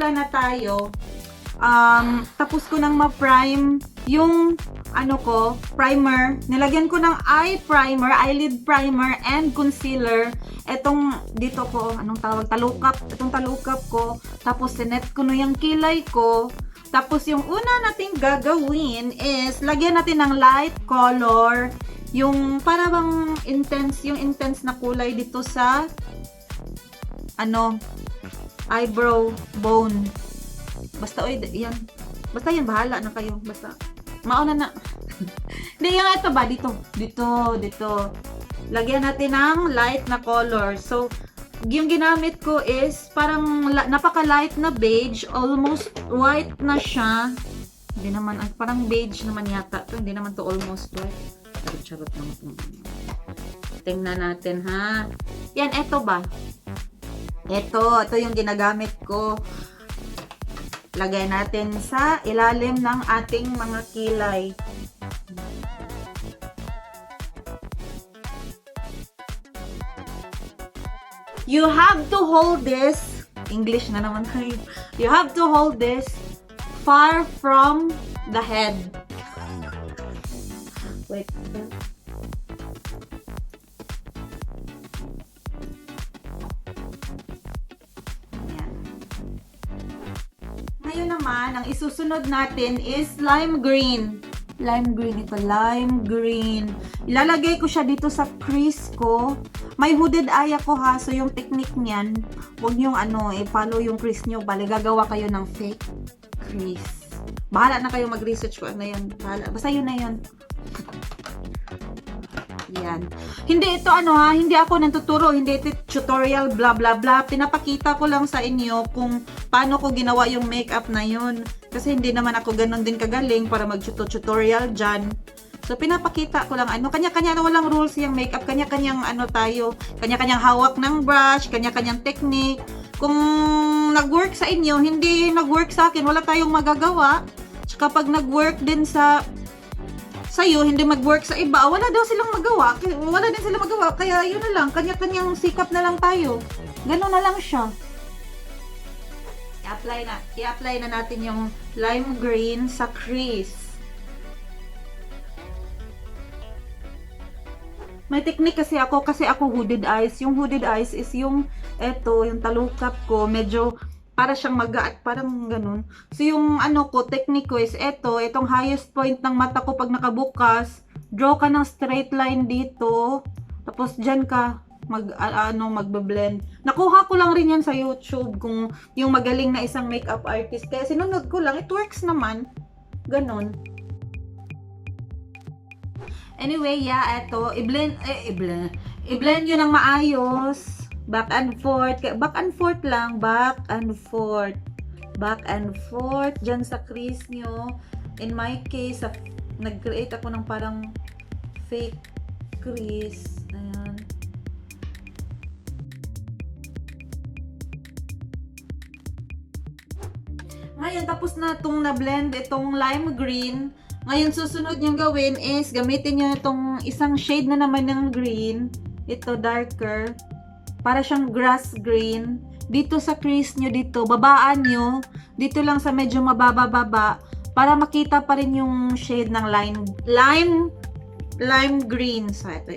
magsisimula na tayo, tapos ko nang ma-prime yung ano ko, primer. Nilagyan ko ng eye primer, eyelid primer, and concealer. Etong dito ko, anong tawag, talukap. Itong talukap ko. Tapos sinet ko na yung kilay ko. Tapos yung una nating gagawin is lagyan natin ng light color. Yung para bang intense, yung intense na kulay dito sa ano, eyebrow bone. Basta oy, yan. Basta yan, bahala na kayo. Basta mauna na. Hindi, yung ito ba? Dito. Lagyan natin ng light na color. So, yung ginamit ko is parang napaka-light na beige. Almost white na siya. Hindi naman, parang beige naman yata. Ito, hindi naman to almost white. Charot naman. Tingnan natin, ha? Yan, ito ba? Ito yung ginagamit ko. Lagay natin sa ilalim ng ating mga kilay. You have to hold this, English na naman tayo. You have to hold this far from the head. Wait. Ngayon naman, ang isusunod natin is lime green. Lime green. Ito, lime green. Ilalagay ko siya dito sa crease ko. May hooded eye ako, ha. So, yung technique niyan, huwag yung follow yung crease nyo. Bale, gagawa kayo ng fake crease. Bahala na kayo mag-research ko. Ano yan? Bahala. Basta yun na yun. Yan. Hindi ito hindi ako nagtuturo, hindi ito tutorial blah blah blah. Pinapakita ko lang sa inyo kung paano ko ginawa yung makeup na yun. Kasi hindi naman ako ganun din kagaling para mag-tutorial dyan. So pinapakita ko lang kanya-kanya walang rules yung makeup, kanya-kanyang kanya-kanyang hawak ng brush, kanya-kanyang technique. Kung nag-work sa inyo, hindi nag-work sa akin, wala tayong magagawa. Tsaka pag nag-work din sa'yo, hindi mag-work sa iba, wala daw silang magawa. Wala din silang magawa. Kaya yun na lang. Kanya-kanyang sikap na lang tayo. Ganun na lang siya. I-apply na natin yung lime green sa crease. May technique kasi ako hooded eyes. Yung hooded eyes is yung talukap ko. Medyo para siyang magaat, parang ganun. So, yung technique ko is itong highest point ng mata ko pag nakabukas, draw ka ng straight line dito, tapos dyan ka, magbe-blend. Nakuha ko lang rin yan sa YouTube, kung yung magaling na isang makeup artist, kaya sinunod ko lang, it works naman. Ganun. Anyway, i-blend nyo ng maayos. Back and forth lang, back and forth dyan sa crease nyo. In my case, nag-create ako ng parang fake crease. Ayan. Ngayon, tapos na itong na-blend, itong lime green. Ngayon, susunod nyo gawin is, gamitin nyo itong isang shade na naman ng green. Ito, darker. Para siyang grass green. Dito sa crease nyo dito, babaan nyo. Dito lang sa medyo mababa-baba. Para makita pa rin yung shade ng lime green. So, ito,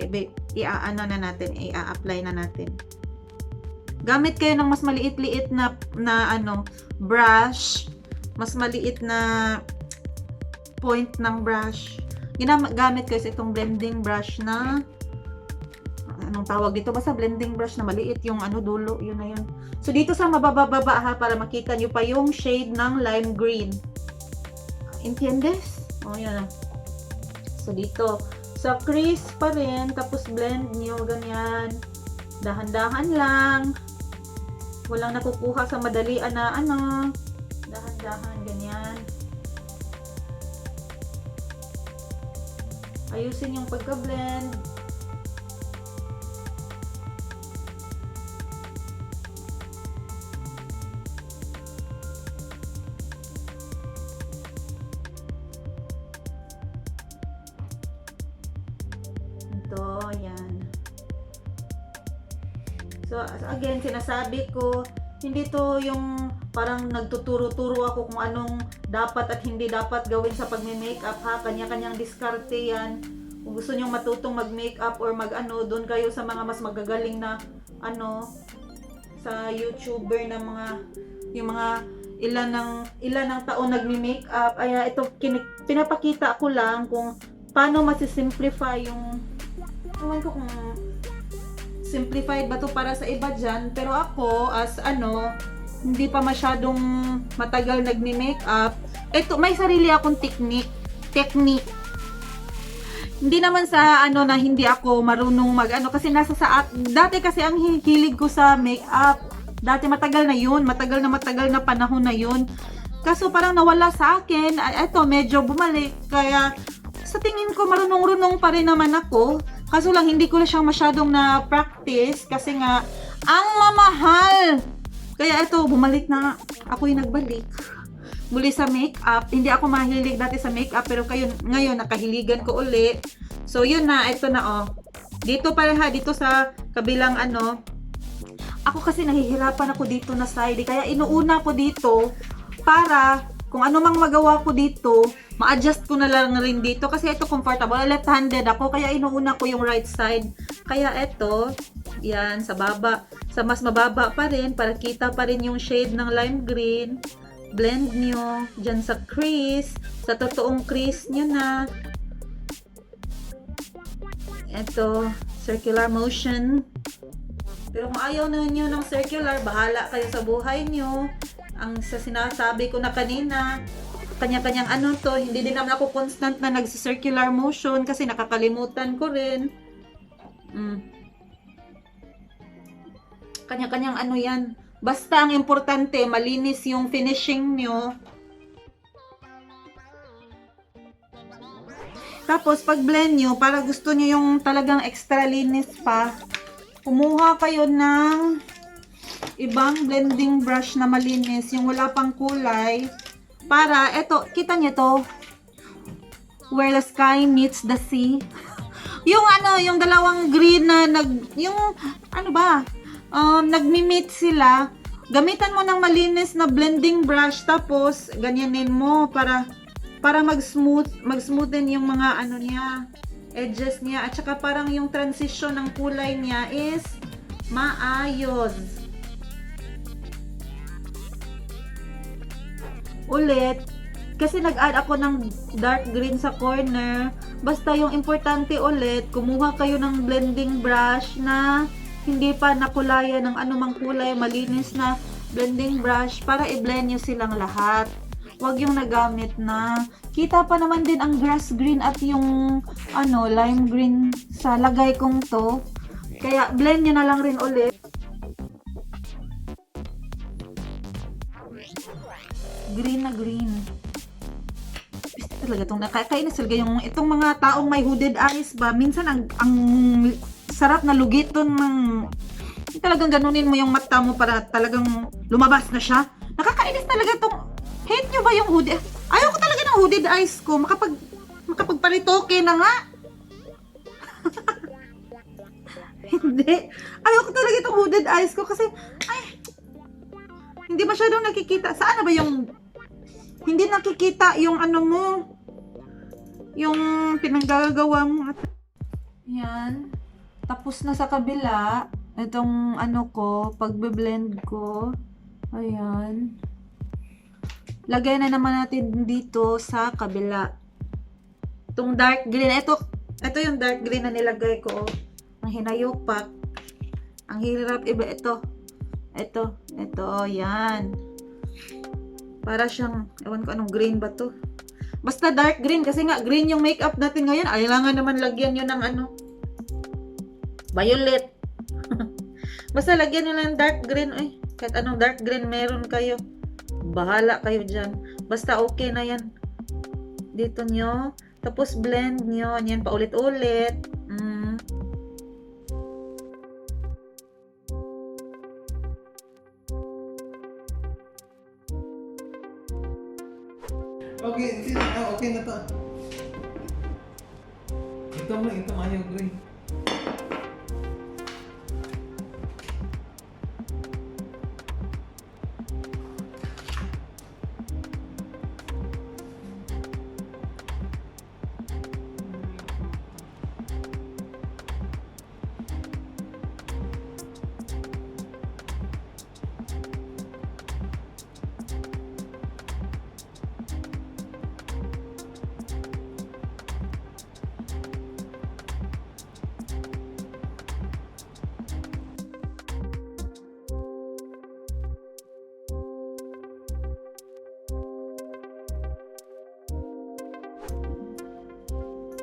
i-apply na natin. Gamit kayo ng mas maliit-liit na brush. Mas maliit na point ng brush. Gamit kayo sa itong blending brush na anong tawag dito, basta blending brush na maliit yung dulo, yun na yun. So dito sa mababa ha, para makita nyo pa yung shade ng lime green. Entiendes? Yun na. So dito sa crease pa rin, tapos blend nyo ganyan, dahan-dahan lang, walang nakukuha sa madalian na dahan-dahan ganyan. Ayusin yung pagka-blend. Ito, yan. So, again, sinasabi ko, Hindi to yung parang nagtuturo-turo ako kung anong dapat at hindi dapat gawin sa pagme-makeup ha. Kanya-kanyang diskarte yan. Kung gusto niyo matutong mag-makeup or mag-ano, doon kayo sa mga mas magagaling na ano, sa YouTuber na mga, yung mga ilan ng taon nagme-makeup. Ay ito, pinapakita ko lang kung paano masisimplify yung, ewan ko kung simplified ba to para sa iba dyan, pero ako as ano, hindi pa masyadong matagal nagme-makeup, ito may sarili akong technique. Hindi naman sa ano na hindi ako marunong mag-ano, kasi nasa sa dati kasi ang hilig ko sa makeup. Dati matagal na panahon na yun. Kaso parang nawala sa akin. Ito medyo bumalik, kaya sa tingin ko marunong-runong pa rin naman ako. Kaso lang hindi ko na siyang masyadong na practice kasi nga ang mamahal. Kaya ito, bumalik na ako yung nagbalik muli sa makeup. Hindi ako mahilig dati sa makeup, pero ngayon nakahiligan ko uli. So yun na, ito na oh. Dito pala ha, dito sa kabilang ano. Ako kasi nahihirapan ako dito na side, kaya inuuna ko dito para kung ano mang magawa ko dito, ma-adjust ko na lang rin dito kasi ito comfortable. Left-handed ako, kaya inuuna ko yung right side. Kaya ito, yan, sa baba. Sa mas mababa pa rin, para kita pa rin yung shade ng lime green. Blend nyo dyan sa crease. Sa totoong crease nyo na. Ito, circular motion. Pero kung ayaw na nyo ng circular, bahala kayo sa buhay nyo. Ang sa sinasabi ko na kanina, kanya-kanyang ano to, hindi din naman ako constant na nagsi-circular motion kasi nakakalimutan ko rin. Kanya-kanyang ano yan. Basta ang importante, malinis yung finishing nyo. Tapos pag blend nyo, para gusto nyo yung talagang extra linis pa, kumuha kayo ng ibang blending brush na malinis, yung wala pang kulay, para eto, kita niyo to, where the sky meets the sea. Yung ano, yung dalawang green na yung ano ba, nagmi-meet sila. Gamitan mo ng malinis na blending brush, tapos ganyanin mo para mag-smoothen yung mga ano niya, edges niya, at saka parang yung transition ng kulay niya is maayos. Ulit, kasi nag-add ako ng dark green sa corner. Basta yung importante ulit, kumuha kayo ng blending brush na hindi pa nakulayan ng anumang kulay, malinis na blending brush para i-blend nyo silang lahat. Huwag yung nagamit na. Kita pa naman din ang grass green at yung ano, lime green sa lagay kong to. Kaya blend nyo na lang rin ulit. Green na green. Basta talaga itong nakakainis talaga yung itong mga taong may hooded eyes ba. Minsan ang sarap na lugiton ng talagang ganunin mo yung mata mo para talagang lumabas na siya. Nakakainis talaga itong, hate nyo ba yung hooded? Ayaw ko talaga ng hooded eyes ko. Makapagparitoke na nga. Hindi. Ayaw ko talaga itong hooded eyes ko kasi hindi masyadong nakikita. Saan na ba yung hindi nakikita yung ano mo, yung pinanggagawa mo. Yan. Tapos na sa kabila itong ano ko, pagbe-blend ko. Ayan. Lagay na naman natin dito sa kabila itong dark green. Ito yung dark green na nilagay ko. Ang hinayupak. Ang hirap iba ito. Ito, yan. Para siyang, ewan ko anong green ba to. Basta dark green, kasi nga green yung makeup natin ngayon. Kailangan naman lagyan nyo ng ano, violet. Basta lagyan nyo ng dark green. Ay, kahit anong dark green meron kayo, bahala kayo dyan. Basta okay na yan. Dito nyo. Tapos blend nyo. Yan, paulit-ulit. Okay na to. Ito ayaw green.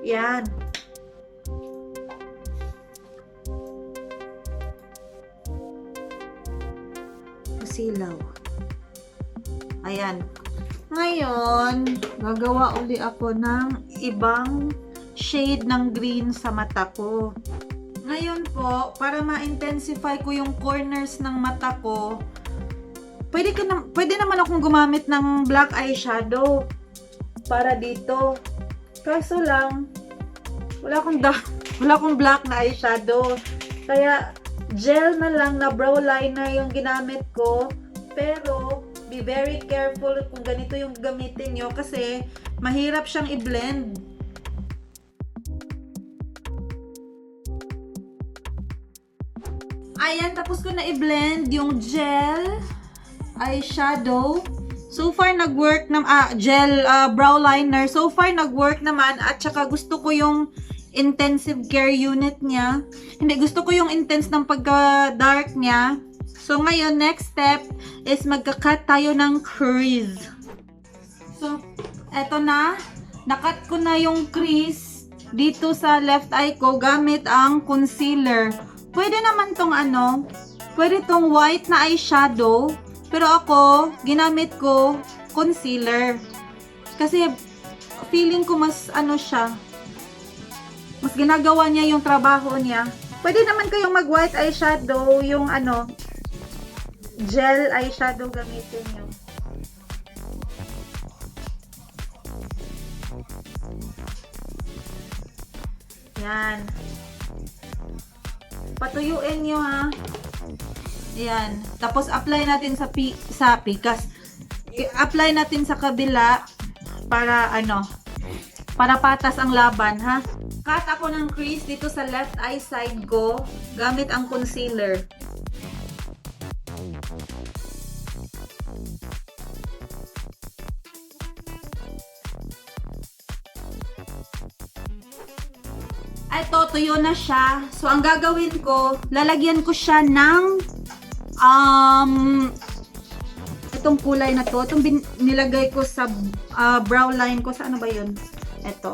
Yan. Silaw. Ayan. Ngayon, gagawa uli ako ng ibang shade ng green sa mata ko. Ngayon po, para ma-intensify ko yung corners ng mata ko, pwede naman akong gumamit ng black eyeshadow para dito. Kaso lang, wala akong black na eyeshadow. Kaya, gel na lang na brow liner yung ginamit ko. Pero, be very careful kung ganito yung gamitin nyo kasi mahirap siyang i-blend. Ayan, tapos ko na i-blend yung gel eyeshadow. So far, nag-work na, gel brow liner. So far, nag-work naman. At saka gusto ko yung intensive care unit niya. Hindi, gusto ko yung intense ng pagka-dark niya. So, ngayon, next step is magka-cut tayo ng crease. So, eto na. Nakat ko na yung crease dito sa left eye ko gamit ang concealer. Pwede naman tong pwede tong white na eyeshadow. Pero ako, ginamit ko concealer. Kasi, feeling ko mas siya. Mas ginagawa niya yung trabaho niya. Pwede naman kayong mag-white eyeshadow, yung gel eyeshadow gamitin nyo. Yan. Patuyuin nyo ha. Yan. Tapos apply natin sa pikas. I-apply natin sa kabila para para patas ang laban ha. Cut ako ng crease dito sa left eye side ko gamit ang concealer. Ito, tuyo na siya. So, ang gagawin ko, lalagyan ko siya ng itong kulay na to. Itong nilagay ko sa brow line ko. Sa ano ba yun? Ito.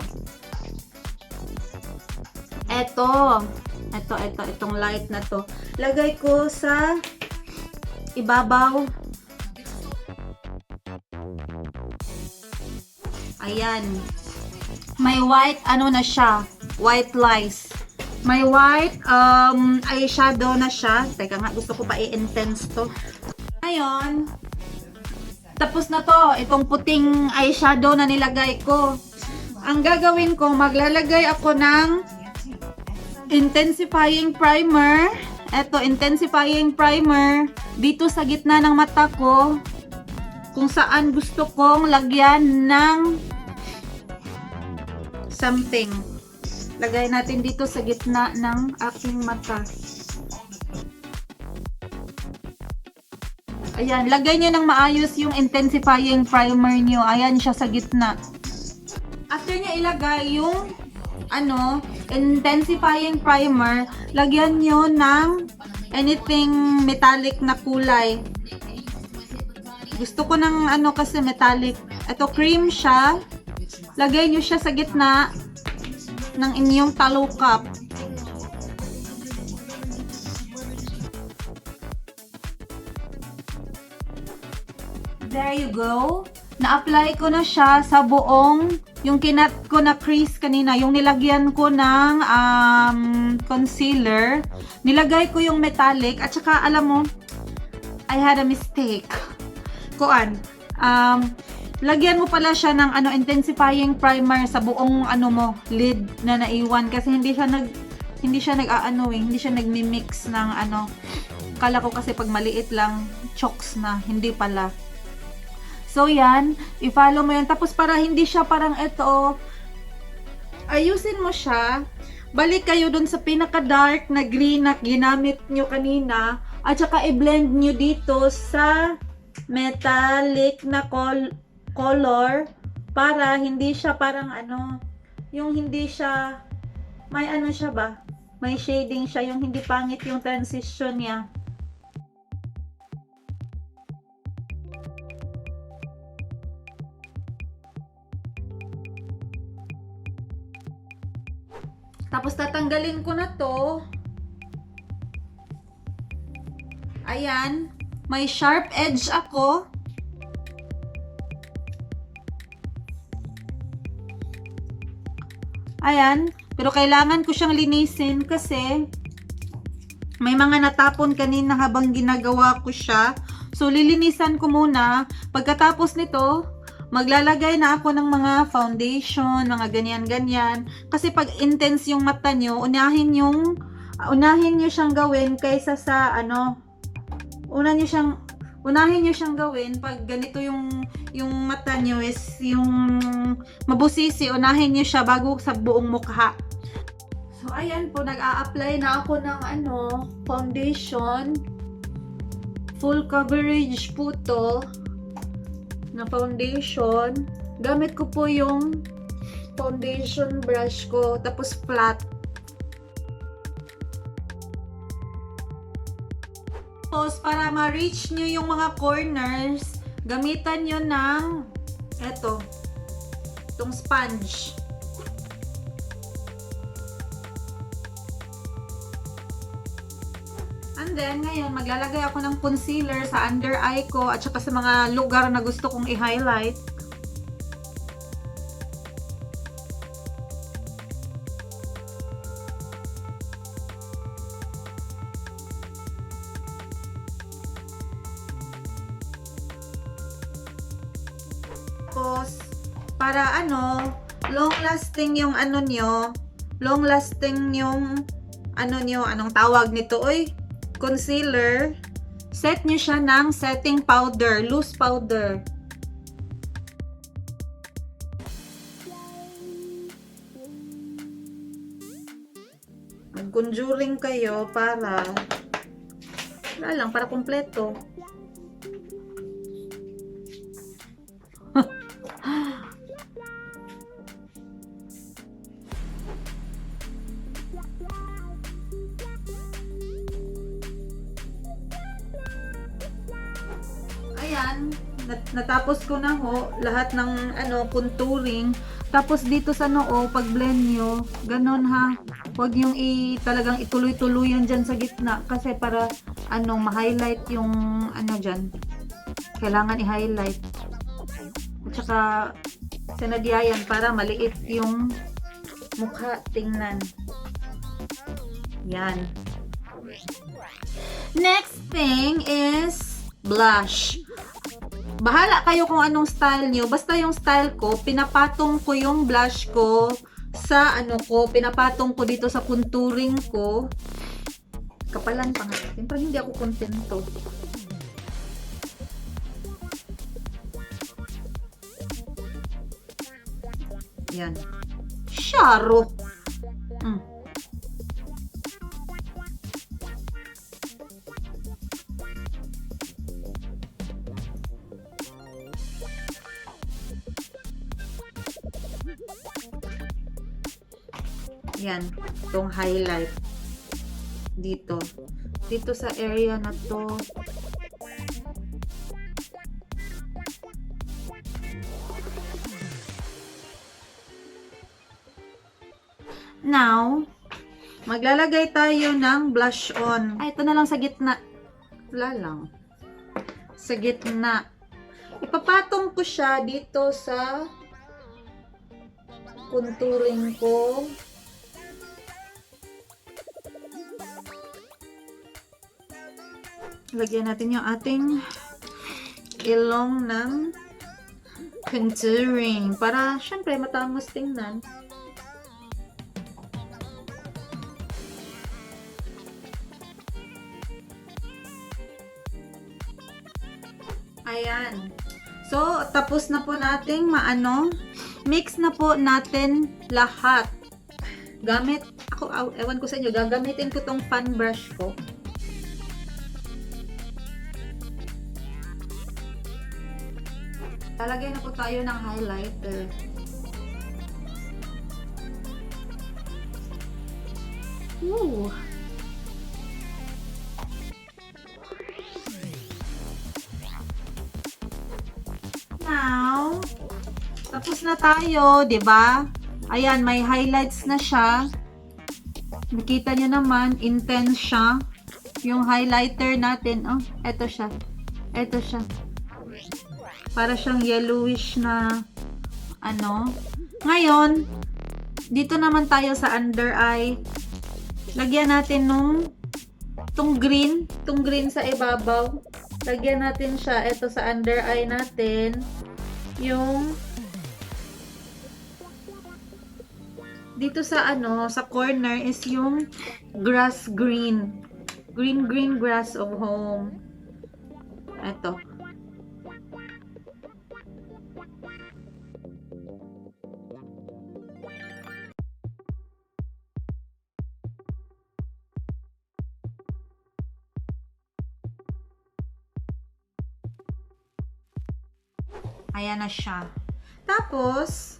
Itong light na to. Lagay ko sa ibabaw. Ayan. May white, na siya. White lies. May white eyeshadow na siya. Teka nga, gusto ko pa i-intense to. Ngayon, tapos na to. Itong puting eyeshadow na nilagay ko. Ang gagawin ko, maglalagay ako ng intensifying primer. Ito, intensifying primer dito sa gitna ng mata ko. Kung saan gusto kong lagyan ng something. Lagay natin dito sa gitna ng aking mata. Ayan, lagay nyo ng maayos yung intensifying primer nyo. Ayan siya sa gitna. After nyo ilagay yung intensifying primer, lagyan nyo ng anything metallic na kulay. Gusto ko ng kasi metallic. Ito cream siya. Lagay nyo siya sa gitna ng inyong talukap. There you go. Na-apply ko na siya sa buong yung kinat ko na crease kanina, yung nilagyan ko ng concealer. Nilagay ko yung metallic at saka alam mo, I had a mistake. Lagyan mo pala siya ng intensifying primer sa buong lid na naiwan kasi hindi siya nagmi-mix ng Kala ko kasi pag maliit lang chokes na, hindi pala. So yan, i-follow mo yan. Tapos para hindi siya parang ito, ayusin mo siya. Balik kayo dun sa pinaka-dark na green na ginamit nyo kanina at saka i-blend nyo dito sa metallic na color para hindi siya parang yung hindi siya may siya ba? May shading siya, yung hindi pangit yung transition niya. Tapos tatanggalin ko na to. Ayan. May sharp edge ako. Ayan. Pero kailangan ko siyang linisin kasi may mga natapon kanina habang ginagawa ko siya. So, lilinisan ko muna. Pagkatapos nito, maglalagay na ako ng mga foundation, mga ganyan-ganyan. Kasi pag intense yung mata nyo, unahin nyo siyang gawin kaysa sa unahin nyo siyang gawin pag ganito yung mata nyo is yung mabusisi, unahin nyo siya bago sa buong mukha. So, ayan po, nag-a-apply na ako ng foundation. Full coverage po to na foundation. Gamit ko po yung foundation brush ko, tapos flat. Tapos, para ma-reach nyo yung mga corners, gamitan nyo ng itong sponge. And then, ngayon, maglalagay ako ng concealer sa under eye ko at saka sa mga lugar na gusto kong i-highlight. Tapos, para long lasting yung long lasting yung anong tawag nito, concealer, set nyo siya ng setting powder, loose powder. Mag-conjuring kayo para kumpleto. Ayan, natapos ko na lahat ng contouring. Tapos dito sa noo, pag blend nyo, ganon ha. Huwag yung talagang ituloy-tuloy yan dyan sa gitna kasi para ma-highlight yung dyan. Kailangan i-highlight. At saka sinadyayan para maliit yung mukha tingnan. Yan. Next thing is blush. Bahala kayo kung anong style nyo. Basta yung style ko, pinapatong ko yung blush ko sa pinapatong ko dito sa contouring ko. Kapalan pa nga. Siyempre hindi ako kontento. Yan. Sharo. Yan, itong highlight dito sa area na to. Now, maglalagay tayo ng blush on. Ito na lang sa gitna. Wala lang. Sa gitna. Ipapatong ko siya dito sa contouring ko. Lagyan natin yung ating ilong ng contouring para syempre matangos tingnan. Ayan. So, tapos na po nating mix na po natin lahat. Gamit, ewan ko sa inyo, gagamitin ko tong fan brush ko. Lalagay na po tayo ng highlighter. Woo! Now, tapos na tayo, 'di ba? Ayan, may highlights na siya. Nakita nyo naman, intense siya. Yung highlighter natin, oh, eto siya. Eto siya. Para siyang yellowish na, ano. Ngayon, dito naman tayo sa under eye. Lagyan natin tong green sa ibabaw. Lagyan natin siya, eto sa under eye natin. Yung, dito sa sa corner is yung grass green. Green grass of home. Ito. Ayan na siya. Tapos,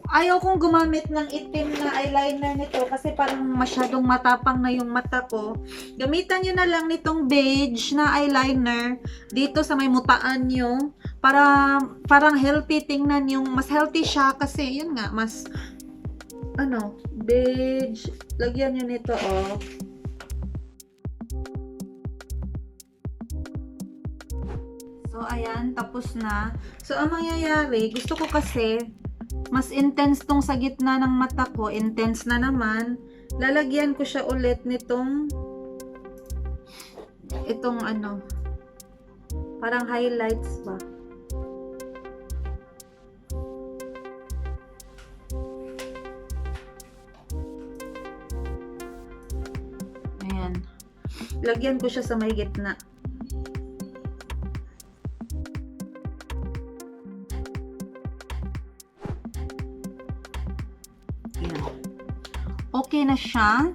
ayaw kong gumamit ng itim na eyeliner nito kasi parang masyadong matapang na yung mata ko. Gamitan nyo na lang nitong beige na eyeliner dito sa may mutaan nyo para parang healthy tingnan yung mas healthy siya kasi yun nga, mas beige. Lagyan nyo nito, oh. So, ayan, tapos na. So, ang mangyayari, gusto ko kasi mas intense tong sa gitna ng mata ko. Intense na naman. Lalagyan ko siya ulit itong parang highlights ba. Ayan. Lagyan ko siya sa may gitna. Okay na siya.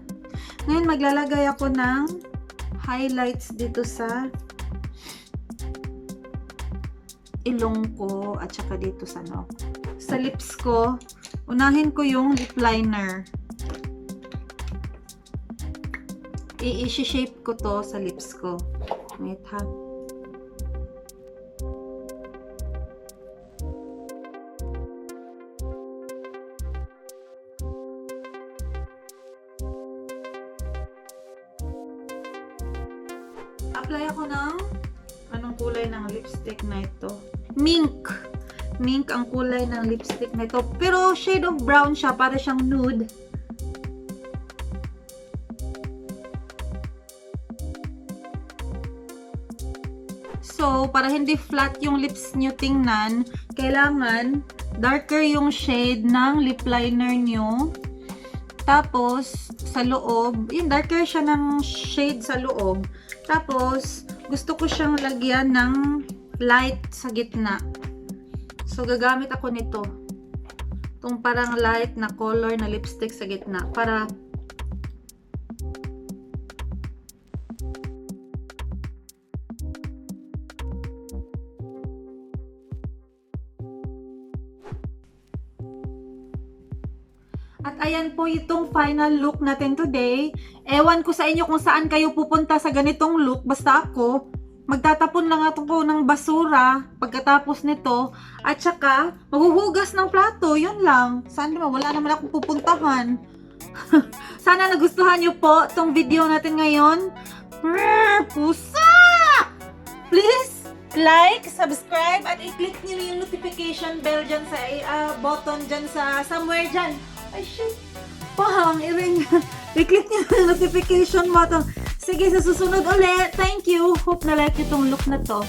Ngayon, maglalagay ako ng highlights dito sa ilong ko at saka dito sa sa lips ko. Unahin ko yung lip liner. I-shape ko to sa lips ko. Wait ha. Apply ako ng anong kulay ng lipstick na ito? Mink. Mink ang kulay ng lipstick na ito. Pero shade of brown siya. Para siyang nude. So, para hindi flat yung lips nyo tingnan, kailangan darker yung shade ng lip liner nyo. Tapos, sa loob, yung darker siya ng shade sa loob. Tapos, gusto ko siyang lagyan ng light sa gitna. So, gagamit ako nito. Itong parang light na color na lipstick sa gitna. Para at ayan po itong final look natin today. Ewan ko sa inyo kung saan kayo pupunta sa ganitong look. Basta ako, magtatapon lang ako ng basura pagkatapos nito. At saka, maghuhugas ng plato. Yun lang. Saan naman? Wala naman akong pupuntahan. Sana nagustuhan nyo po itong video natin ngayon. Pusa! Please, like, subscribe, at i-click nyo yung notification bell dyan sa button dyan sa somewhere dyan. Ay, shit. Pang, i-ring. I-click nyo yung notification button. Sige, sa susunod ulit. Thank you. Hope na like itong look na to.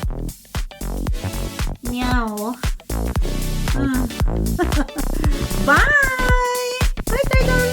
Meow. Bye! Bye, guys!